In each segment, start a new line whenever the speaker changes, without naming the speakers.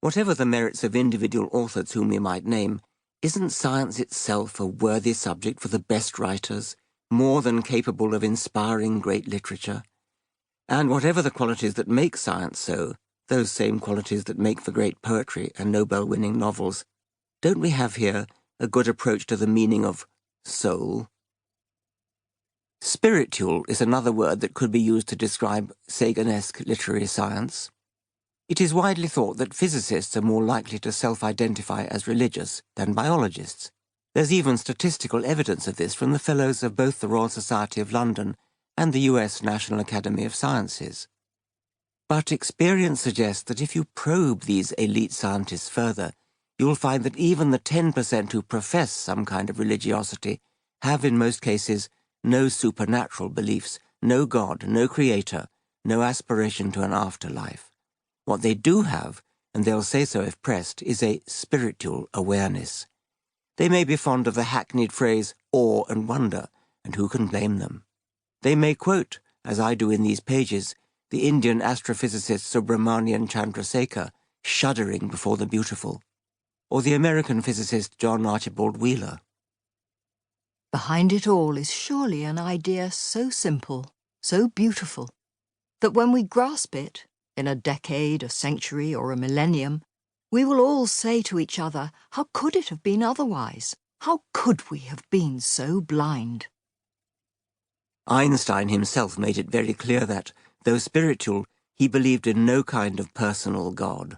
Whatever the merits of individual authors whom we might name, isn't science itself a worthy subject for the best writers, more than capable of inspiring great literature? And whatever the qualities that make science so, those same qualities that make for great poetry and Nobel-winning novels, don't we have here a good approach to the meaning of soul? Spiritual is another word that could be used to describe Sagan-esque literary science. It is widely thought that physicists are more likely to self-identify as religious than biologists. There's even statistical evidence of this from the fellows of both the Royal Society of London and the US National Academy of Sciences. But experience suggests that if you probe these elite scientists further, you'll find that even the 10% who profess some kind of religiosity have in most cases no supernatural beliefs, no God, no creator, no aspiration to an afterlife. What they do have, and they'll say so if pressed, is a spiritual awareness. They may be fond of the hackneyed phrase awe and wonder, and who can blame them? They may quote, as I do in these pages, the Indian astrophysicist Subramanian Chandrasekhar shuddering before the beautiful, or the American physicist John Archibald Wheeler.
Behind it all is surely an idea so simple, so beautiful, that when we grasp it, in a decade, a century, or a millennium, we will all say to each other, how could it have been otherwise? How could we have been so blind?
Einstein himself made it very clear that, though spiritual, he believed in no kind of personal God.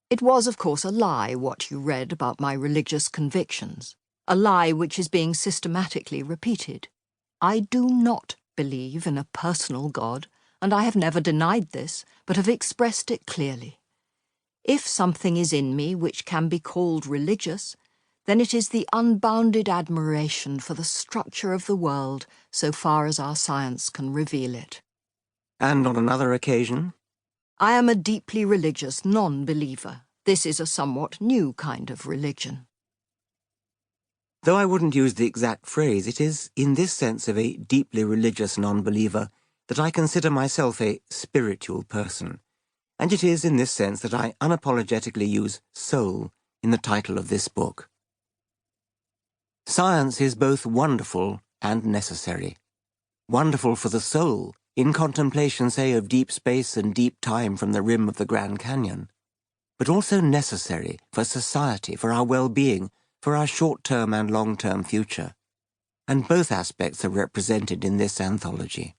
It was, of course, a lie what you read about my religious convictions, a lie which is being systematically repeated. I do not believe in a personal God, and I have never denied this, but have expressed it clearly. If something is in me which can be called religious, then it is the unbounded admiration for the structure of the world so far as our science can reveal it.
And on another occasion?
I am a deeply religious non-believer. This is a somewhat new kind of religion.
Though I wouldn't use the exact phrase, it is in this sense of a deeply religious non-believer that I consider myself a spiritual person, and it is in this sense that I unapologetically use soul in the title of this book. Science is both wonderful and necessary. Wonderful for the soul, in contemplation, say, of deep space and deep time from the rim of the Grand Canyon, but also necessary for society, for our well-being, for our short-term and long-term future. And both aspects are represented in this anthology.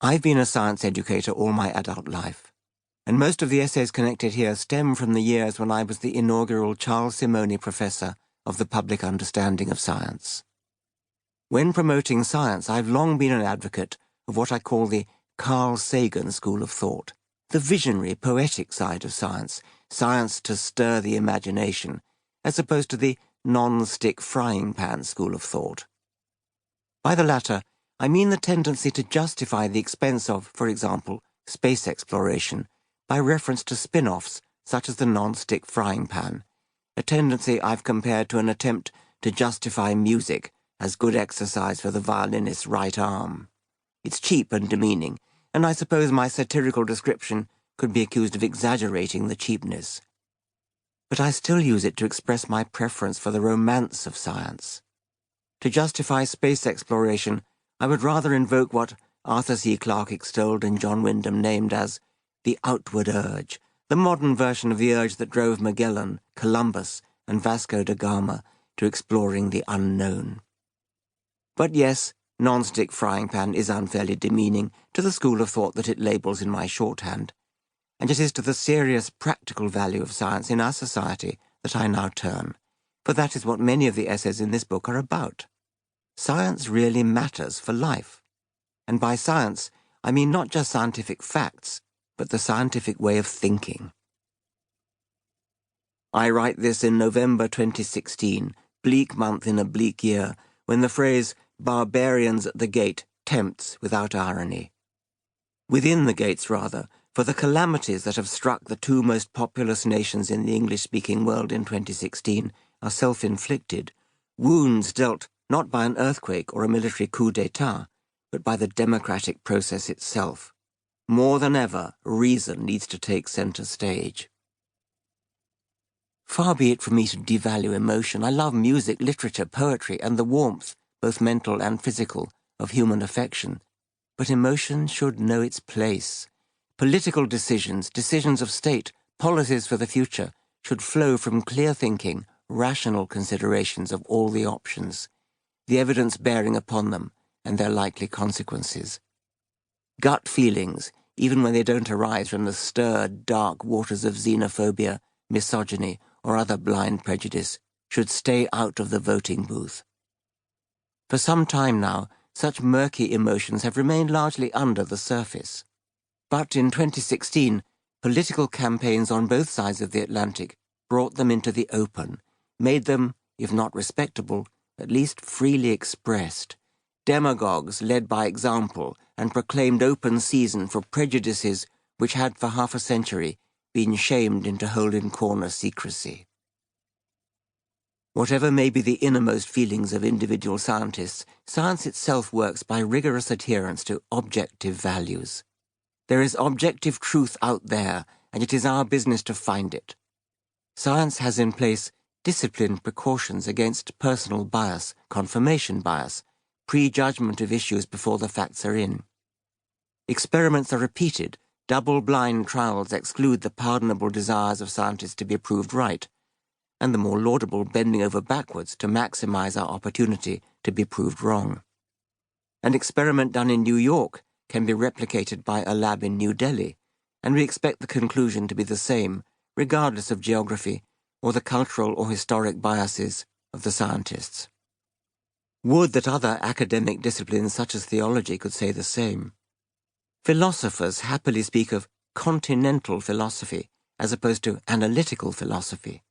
I've been a science educator all my adult life, and most of the essays connected here stem from the years when I was the inaugural Charles Simonyi Professor of the Public Understanding of Science. When promoting science, I've long been an advocate of what I call the Carl Sagan school of thought, the visionary, poetic side of science, science to stir the imagination, as opposed to the non-stick frying pan school of thought. By the latter, I mean the tendency to justify the expense of, for example, space exploration by reference to spin-offs such as the non-stick frying pan, a tendency I've compared to an attempt to justify music as good exercise for the violinist's right arm. It's cheap and demeaning, and I suppose my satirical description could be accused of exaggerating the cheapness. But I still use it to express my preference for the romance of science. To justify space exploration, I would rather invoke what Arthur C. Clarke extolled and John Wyndham named as the outward urge, the modern version of the urge that drove Magellan, Columbus, and Vasco da Gama to exploring the unknown. But yes, non-stick frying pan is unfairly demeaning to the school of thought that it labels in my shorthand, and it is to the serious practical value of science in our society that I now turn, for that is what many of the essays in this book are about. Science really matters for life, and by science I mean not just scientific facts, but the scientific way of thinking. I write this in November 2016, bleak month in a bleak year, when the phrase "barbarians at the gate" tempts without irony. Within the gates, rather, for the calamities that have struck the two most populous nations in the English-speaking world in 2016 are self-inflicted, wounds dealt not by an earthquake or a military coup d'etat, but by the democratic process itself. More than ever, reason needs to take center stage. Far be it from me to devalue emotion. I love music, literature, poetry, and the warmth, both mental and physical, of human affection. But emotion should know its place. Political decisions, decisions of state, policies for the future, should flow from clear thinking, rational considerations of all the options, the evidence bearing upon them, and their likely consequences. Gut feelings, even when they don't arise from the stirred, dark waters of xenophobia, misogyny, or other blind prejudice, should stay out of the voting booth. For some time now, such murky emotions have remained largely under the surface. But in 2016, political campaigns on both sides of the Atlantic brought them into the open, made them, if not respectable, at least freely expressed. Demagogues led by example and proclaimed open season for prejudices which had for half a century been shamed into hole-in-corner secrecy. Whatever may be the innermost feelings of individual scientists, science itself works by rigorous adherence to objective values. There is objective truth out there, and it is our business to find it. Science has in place disciplined precautions against personal bias, confirmation bias, prejudgment of issues before the facts are in. Experiments are repeated, double-blind trials exclude the pardonable desires of scientists to be proved right, and the more laudable bending over backwards to maximize our opportunity to be proved wrong. An experiment done in New York can be replicated by a lab in New Delhi, and we expect the conclusion to be the same, regardless of geography or the cultural or historic biases of the scientists. Would that other academic disciplines such as theology could say the same. Philosophers happily speak of continental philosophy as opposed to analytical philosophy.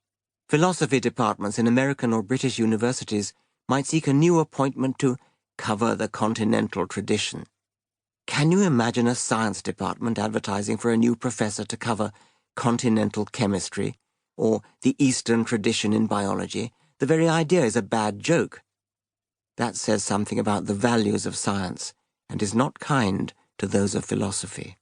Philosophy departments in American or British universities might seek a new appointment to cover the continental tradition. Can you imagine a science department advertising for a new professor to cover continental chemistry or the Eastern tradition in biology? The very idea is a bad joke. That says something about the values of science and is not kind to those of philosophy.